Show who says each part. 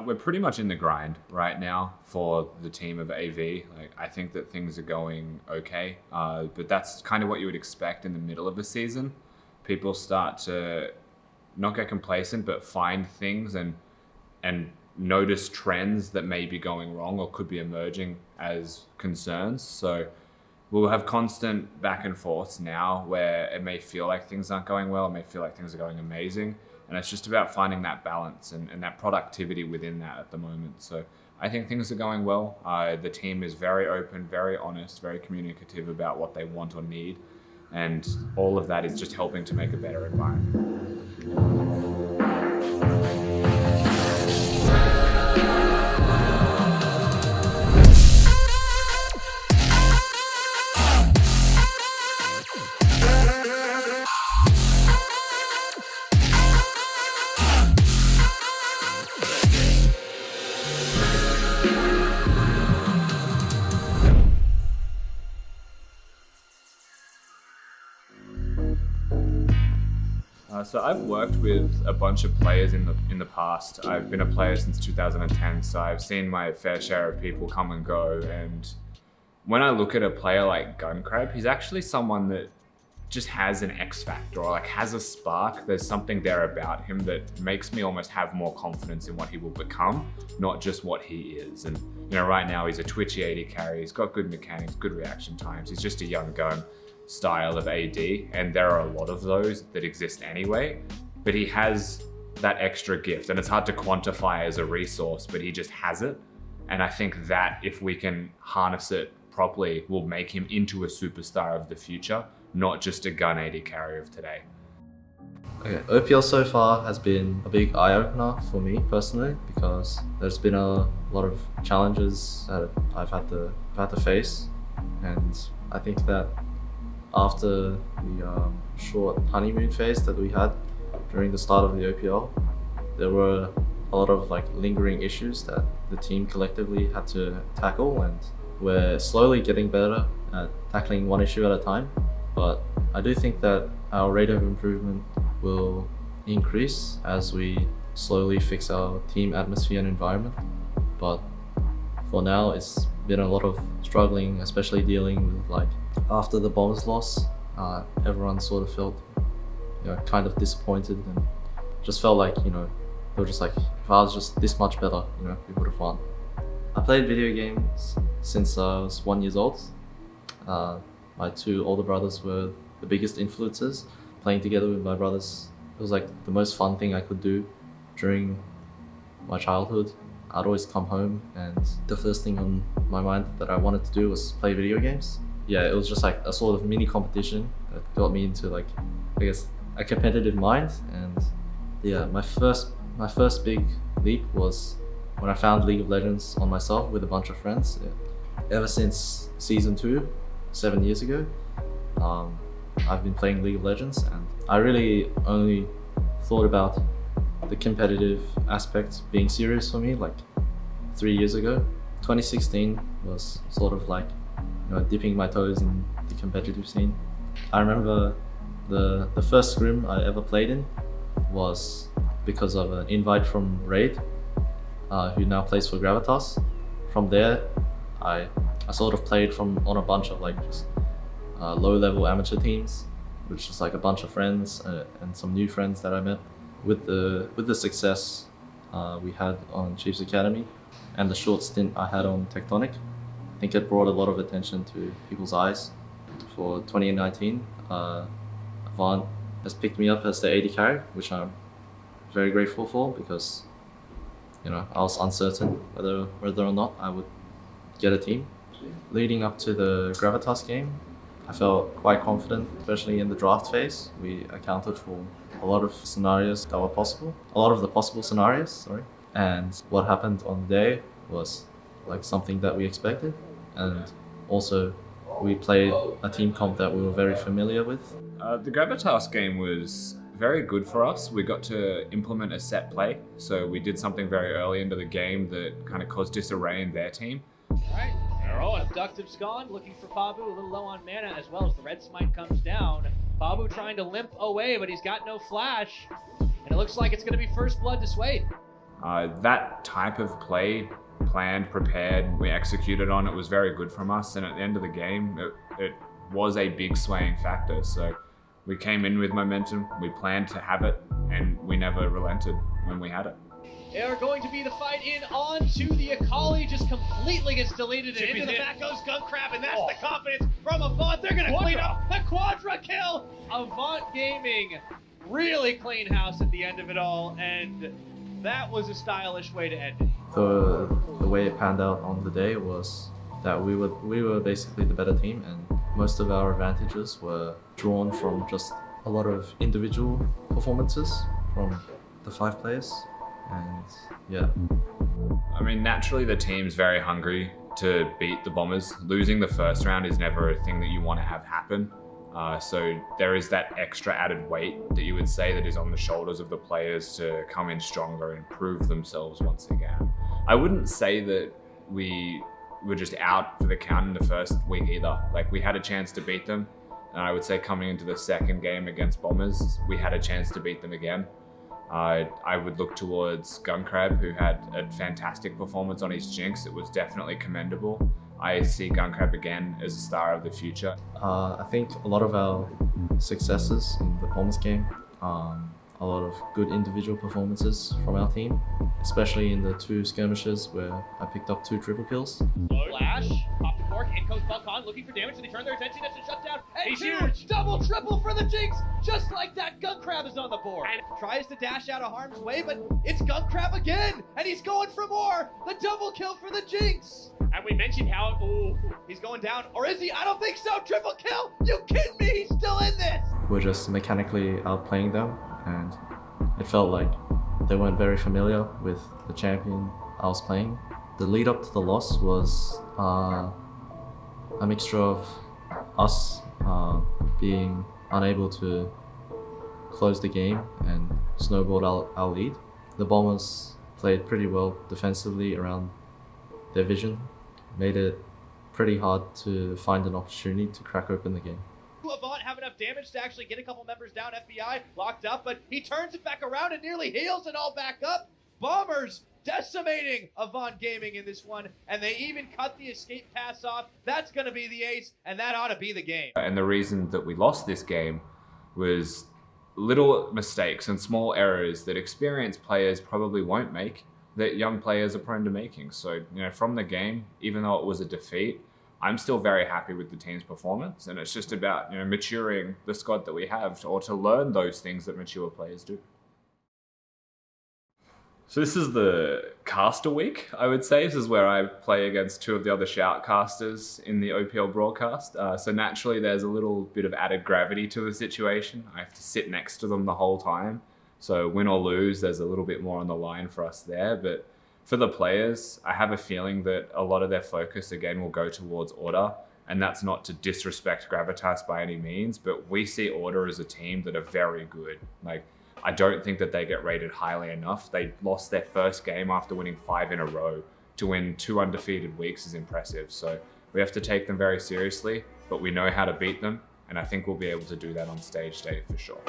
Speaker 1: We're pretty much in the grind right now for the team of AV. Like, I think that things are going okay, but that's kind of what you would expect in the middle of a season. People start to not get complacent, but find things and notice trends that may be going wrong or could be emerging as concerns. So we'll have constant back and forths now where it may feel like things aren't going well, it may feel like things are going amazing. And it's just about finding that balance and that productivity within that at the moment. So I think things are going well. The team is very open, very honest, very communicative about what they want or need. And all of that is just helping to make a better environment. So I've worked with a bunch of players in the past. I've been a player since 2010, so I've seen my fair share of people come and go. And when I look at a player like Guncrab, he's actually someone that just has an X factor or like has a spark. There's something there about him that makes me almost have more confidence in what he will become, not just what he is. And you know, right now he's a twitchy AD carry. He's got good mechanics, good reaction times. He's just a young gun style of AD, and there are a lot of those that exist anyway, but he has that extra gift, and it's hard to quantify as a resource, but he just has it. And I think that if we can harness it properly, will make him into a superstar of the future, not just a gun AD carry of today.
Speaker 2: Okay, OPL so far has been a big eye-opener for me personally, because there's been a lot of challenges that I've had to face, and I think that after the short honeymoon phase that we had during the start of the OPL, there were a lot of like lingering issues that the team collectively had to tackle, and we're slowly getting better at tackling one issue at a time. But I do think that our rate of improvement will increase as we slowly fix our team atmosphere and environment. But for now, it's been a lot of struggling, especially dealing with like after the Bombers loss, everyone sort of felt, you know, kind of disappointed and just felt like, you know, they were just like, if I was just this much better, you know, we would have won. I played video games since I was 1 year old. My two older brothers were the biggest influences. Playing together with my brothers, it was like the most fun thing I could do during my childhood. I'd always come home and the first thing on my mind that I wanted to do was play video games. Yeah, it was just like a sort of mini competition that got me into like, I guess, a competitive mind. And yeah, my first big leap was when I found League of Legends on myself with a bunch of friends. Yeah. Ever since season 2, 7 years ago, I've been playing League of Legends, and I really only thought about the competitive aspect being serious for me like 3 years ago. 2016 was sort of like, you know, dipping my toes in the competitive scene. I remember the first scrim I ever played in was because of an invite from Raid, who now plays for Gravitas. From there, I sort of played on a bunch of like just low-level amateur teams, which is like a bunch of friends and some new friends that I met. With the success we had on Chiefs Academy and the short stint I had on Tectonic, I think it brought a lot of attention to people's eyes. For 2019, AVANT has picked me up as the AD carry, which I'm very grateful for, because, you know, I was uncertain whether or not I would get a team. Leading up to the Gravitas game, I felt quite confident, especially in the draft phase. We accounted for a lot of scenarios that were possible, a lot of the possible scenarios, sorry. And what happened on the day was like something that we expected. And also we played a team comp that we were very familiar with.
Speaker 1: The Gravitas game was very good for us. We got to implement a set play. So we did something very early into the game that kind of caused disarray in their team.
Speaker 3: All right, Arrow, Abductive's gone, looking for Pabu, a little low on mana, as well as the Red Smite comes down. Pabu trying to limp away, but he's got no flash. And it looks like it's going to be first blood to Swathe.
Speaker 1: That type of play, planned, prepared, we executed on, it was very good from us. And at the end of the game, it was a big swaying factor. So we came in with momentum, we planned to have it, and we never relented when we had it.
Speaker 3: They are going to be the fight in onto the Akali, just completely gets deleted, and into the back goes Gunkrab, and that's the confidence from AVANT. They're going to clean up the quadra kill. AVANT Gaming really clean house at the end of it all, and that was a stylish way to end it.
Speaker 2: The way it panned out on the day was that we were basically the better team, and most of our advantages were drawn from just a lot of individual performances from the 5 players. And yeah.
Speaker 1: I mean, naturally the team's very hungry to beat the Bombers. Losing the first round is never a thing that you want to have happen. So there is that extra added weight that you would say that is on the shoulders of the players to come in stronger and prove themselves once again. I wouldn't say that we were just out for the count in the first week either. Like, we had a chance to beat them. And I would say coming into the second game against Bombers, we had a chance to beat them again. I would look towards Gunkrab, who had a fantastic performance on his Jinx. It was definitely commendable. I see Gunkrab again as a star of the future.
Speaker 2: I think a lot of our successes in the Bombers game, a lot of good individual performances from our team, especially in the 2 skirmishes where I picked up 2 triple kills.
Speaker 3: Flash, pop the cork, in comes Balcon, looking for damage, and they turn their attention, that's a shutdown, and
Speaker 4: He's
Speaker 3: huge!
Speaker 4: huge.
Speaker 3: Double, triple for the Jinx! Just like that, Gunkrab is on the board. And tries to dash out of harm's way, but it's Gunkrab again! And he's going for more! The double kill for the Jinx!
Speaker 4: And we mentioned how,
Speaker 3: He's going down, or is he? I don't think so! Triple kill! You kidding me? He's still in this!
Speaker 2: We're just mechanically outplaying them, and it felt like they weren't very familiar with the champion I was playing. The lead up to the loss was a mixture of us being unable to close the game and snowballed our lead. The Bombers played pretty well defensively around their vision, made it pretty hard to find an opportunity to crack open the game.
Speaker 3: AVANT have enough damage to actually get a couple members down. FBI locked up, but he turns it back around and nearly heals it all back up. Bombers decimating AVANT Gaming in this one, and they even cut the escape pass off. That's going to be the ace, and that ought to be the game.
Speaker 1: And the reason that we lost this game was little mistakes and small errors that experienced players probably won't make, that young players are prone to making. So, from the game, even though it was a defeat, I'm still very happy with the team's performance, and it's just about maturing the squad that we have, or to learn those things that mature players do. So this is the caster week, I would say. This is where I play against 2 of the other shoutcasters in the OPL broadcast. So naturally, there's a little bit of added gravity to the situation. I have to sit next to them the whole time. So win or lose, there's a little bit more on the line for us there. But for the players, I have a feeling that a lot of their focus, again, will go towards Order. And that's not to disrespect Gravitas by any means, but we see Order as a team that are very good. I don't think that they get rated highly enough. They lost their first game after winning 5 in a row. To win 2 undefeated weeks is impressive. So we have to take them very seriously, but we know how to beat them. And I think we'll be able to do that on stage day for sure.